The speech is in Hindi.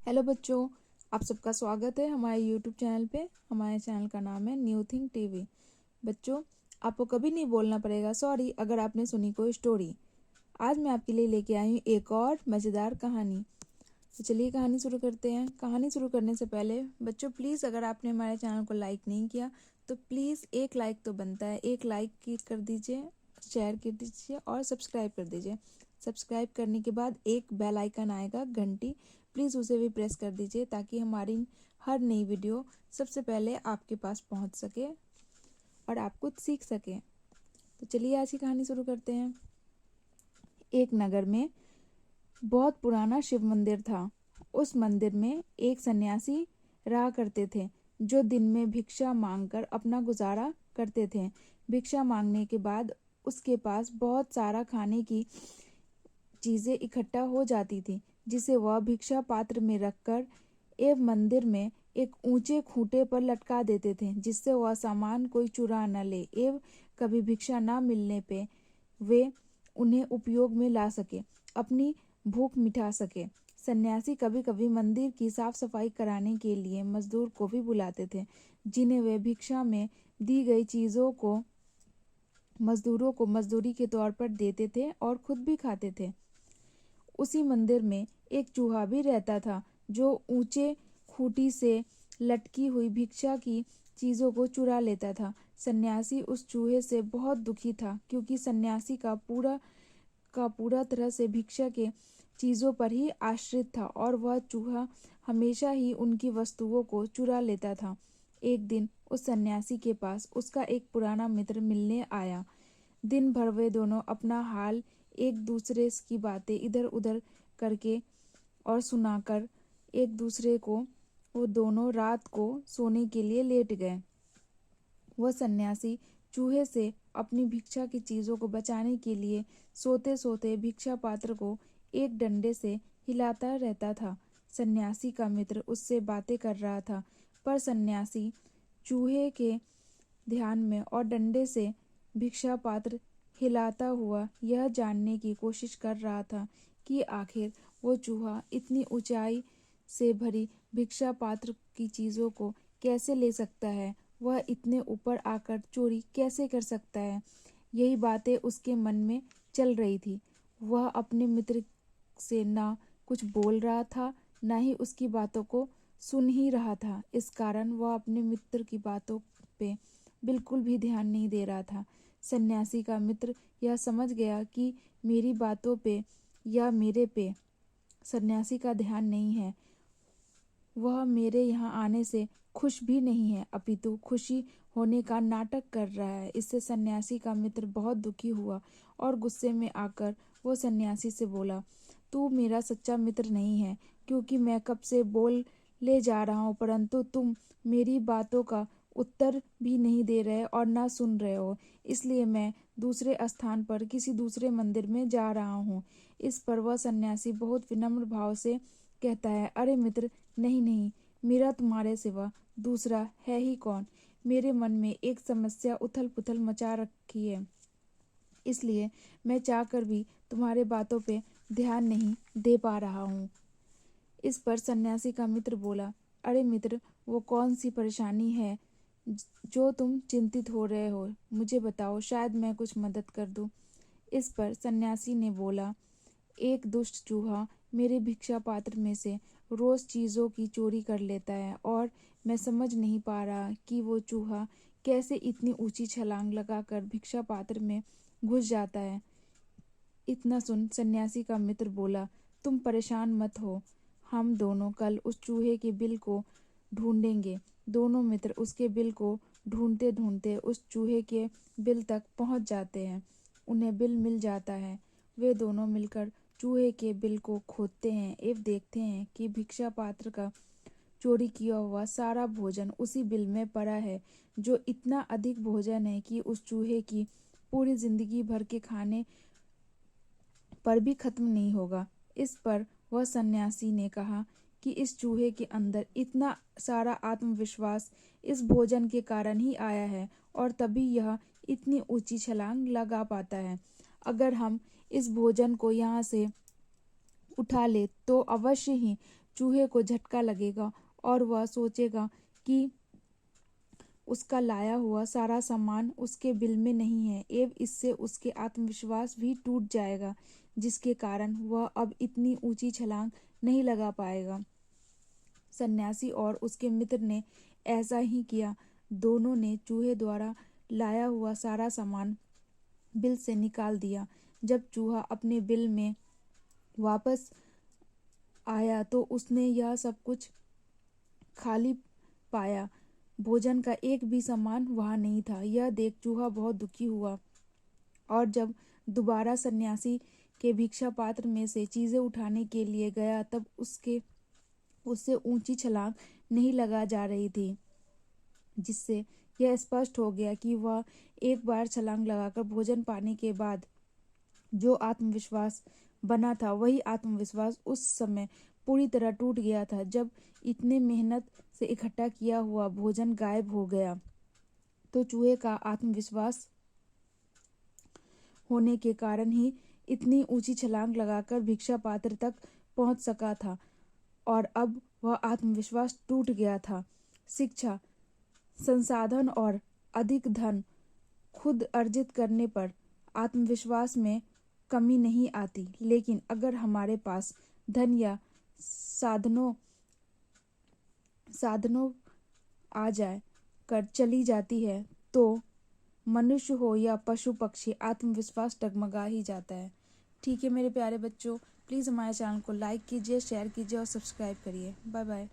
हेलो बच्चों, आप सबका स्वागत है हमारे यूट्यूब चैनल पे। हमारे चैनल का नाम है न्यू थिंग टीवी। बच्चों, आपको कभी नहीं बोलना पड़ेगा सॉरी अगर आपने सुनी कोई स्टोरी। आज मैं आपके लिए लेके आई हूँ एक और मज़ेदार कहानी। तो चलिए कहानी शुरू करते हैं। कहानी शुरू करने से पहले बच्चों प्लीज़ अगर आपने हमारे चैनल को लाइक नहीं किया तो प्लीज़ एक लाइक तो बनता है, एक लाइक कर दीजिए, शेयर कर दीजिए और सब्सक्राइब कर दीजिए। सब्सक्राइब करने के बाद एक बेल आइकन आएगा घंटी, प्लीज़ उसे भी प्रेस कर दीजिए ताकि हमारी हर नई वीडियो सबसे पहले आपके पास पहुंच सके और आप कुछ सीख सकें। तो चलिए आज की कहानी शुरू करते हैं। एक नगर में बहुत पुराना शिव मंदिर था। उस मंदिर में एक सन्यासी रहा करते थे जो दिन में भिक्षा मांगकर अपना गुजारा करते थे। भिक्षा मांगने के बाद उसके पास बहुत सारा खाने की चीज़ें इकट्ठा हो जाती थी जिसे वह भिक्षा पात्र में रखकर एवं मंदिर में एक ऊंचे खूंटे पर लटका देते थे जिससे वह सामान कोई चुरा न ले एवं कभी भिक्षा न मिलने पे वे उन्हें उपयोग में ला सके, अपनी भूख मिटा सके। सन्यासी कभी कभी मंदिर की साफ सफाई कराने के लिए मजदूर को भी बुलाते थे जिन्हें वे भिक्षा में दी गई चीज़ों को मजदूरों को मजदूरी के तौर पर देते थे और खुद भी खाते थे। उसी मंदिर में एक चूहा भी रहता था जो ऊंचे खूंटी से लटकी हुई भिक्षा की चीज़ों को चुरा लेता था। सन्यासी उस चूहे से बहुत दुखी था क्योंकि सन्यासी का पूरा तरह से भिक्षा के चीज़ों पर ही आश्रित था और वह चूहा हमेशा ही उनकी वस्तुओं को चुरा लेता था। एक दिन उस सन्यासी के पास उसका एक पुराना मित्र मिलने आया। दिन भर वे दोनों अपना हाल एक दूसरे की बातें इधर उधर करके और सुनाकर एक दूसरे को वो दोनों रात को सोने के लिए लेट गए। वह सन्यासी चूहे से अपनी भिक्षा की चीज़ों को बचाने के लिए सोते सोते भिक्षा पात्र को एक डंडे से हिलाता रहता था। सन्यासी का मित्र उससे बातें कर रहा था पर सन्यासी चूहे के ध्यान में और डंडे से भिक्षा पात्र हिलाता हुआ यह जानने की कोशिश कर रहा था कि आखिर वो चूहा इतनी ऊंचाई से भरी भिक्षा पात्र की चीज़ों को कैसे ले सकता है, वह इतने ऊपर आकर चोरी कैसे कर सकता है। यही बातें उसके मन में चल रही थी। वह अपने मित्र से ना कुछ बोल रहा था ना ही उसकी बातों को सुन ही रहा था। इस कारण वह अपने मित्र की बातों पे बिल्कुल भी ध्यान नहीं दे रहा था। सन्यासी का मित्र यह समझ गया कि मेरी बातों पे या मेरे पे सन्यासी का ध्यान नहीं है, वह मेरे यहाँ आने से खुश भी नहीं है अपितु खुशी होने का नाटक कर रहा है। इससे सन्यासी का मित्र बहुत दुखी हुआ और गुस्से में आकर वो सन्यासी से बोला, तू मेरा सच्चा मित्र नहीं है क्योंकि मैं कब से बोल ले जा रहा हूँ परंतु तुम मेरी बातों का उत्तर भी नहीं दे रहे और ना सुन रहे हो, इसलिए मैं दूसरे स्थान पर किसी दूसरे मंदिर में जा रहा हूँ। इस पर वह सन्यासी बहुत विनम्र भाव से कहता है, अरे मित्र, नहीं नहीं, मेरा तुम्हारे सिवा दूसरा है ही कौन। मेरे मन में एक समस्या उथल पुथल मचा रखी है, इसलिए मैं चाहकर भी तुम्हारे बातों पे ध्यान नहीं दे पा रहा हूँ। इस पर सन्यासी का मित्र बोला, अरे मित्र, वो कौन सी परेशानी है जो तुम चिंतित हो रहे हो, मुझे बताओ, शायद मैं कुछ मदद कर दूँ। इस पर सन्यासी ने बोला, एक दुष्ट चूहा मेरे भिक्षा पात्र में से रोज चीज़ों की चोरी कर लेता है और मैं समझ नहीं पा रहा कि वो चूहा कैसे इतनी ऊंची छलांग लगाकर भिक्षा पात्र में घुस जाता है। इतना सुन सन्यासी का मित्र बोला, तुम परेशान मत हो, हम दोनों कल उस चूहे के बिल को ढूंढेंगे। दोनों मित्र उसके बिल को ढूंढते ढूंढते उस चूहे के बिल तक पहुंच जाते हैं। उन्हें बिल मिल जाता है। वे दोनों मिलकर चूहे के बिल को खोदते हैं एवं देखते हैं कि भिक्षा पात्र का चोरी किया हुआ सारा भोजन उसी बिल में पड़ा है, जो इतना अधिक भोजन है कि उस चूहे की पूरी जिंदगी भर के खाने पर भी खत्म नहीं होगा। इस पर वह सन्यासी ने कहा कि इस चूहे के अंदर इतना सारा आत्मविश्वास इस भोजन के कारण ही आया है और तभी यह इतनी ऊंची छलांग लगा पाता है। अगर हम इस भोजन को यहाँ से उठा ले तो अवश्य ही चूहे को झटका लगेगा और वह सोचेगा कि उसका लाया हुआ सारा सामान उसके बिल में नहीं है एवं इससे उसके आत्मविश्वास भी टूट जाएगा, जिसके कारण वह अब इतनी ऊंची छलांग नहीं लगा पाएगा। सन्यासी और उसके मित्र ने ऐसा ही किया। दोनों ने चूहे द्वारा लाया हुआ सारा सामान बिल से निकाल दिया। जब चूहा अपने बिल में वापस आया तो उसने यह सब कुछ खाली पाया। भोजन का एक भी सामान वहाँ नहीं था। यह देख चूहा बहुत दुखी हुआ और जब दोबारा सन्यासी के भिक्षा पात्र में से चीजें उठाने के लिए गया तब उससे ऊंची छलांग नहीं लगा जा रही थी, जिससे यह स्पष्ट हो गया कि वह एक बार छलांग लगाकर भोजन पाने के बाद जो आत्मविश्वास बना था वही आत्मविश्वास उस समय पूरी तरह टूट गया था। जब इतने मेहनत से इकट्ठा किया हुआ भोजन गायब हो गया तो चूहे का आत्मविश्वास होने के कारण ही इतनी ऊंची छलांग लगाकर भिक्षा पात्र तक पहुंच सका था और अब वह आत्मविश्वास टूट गया था। शिक्षा, संसाधन और अधिक धन खुद अर्जित करने पर आत्मविश्वास में कमी नहीं आती, लेकिन अगर हमारे पास धन या साधनों आ जाए कर चली जाती है तो मनुष्य हो या पशु पक्षी आत्मविश्वास डगमगा ही जाता है। ठीक है मेरे प्यारे बच्चों, प्लीज़ हमारे चैनल को लाइक कीजिए, शेयर कीजिए और सब्सक्राइब करिए। Bye bye.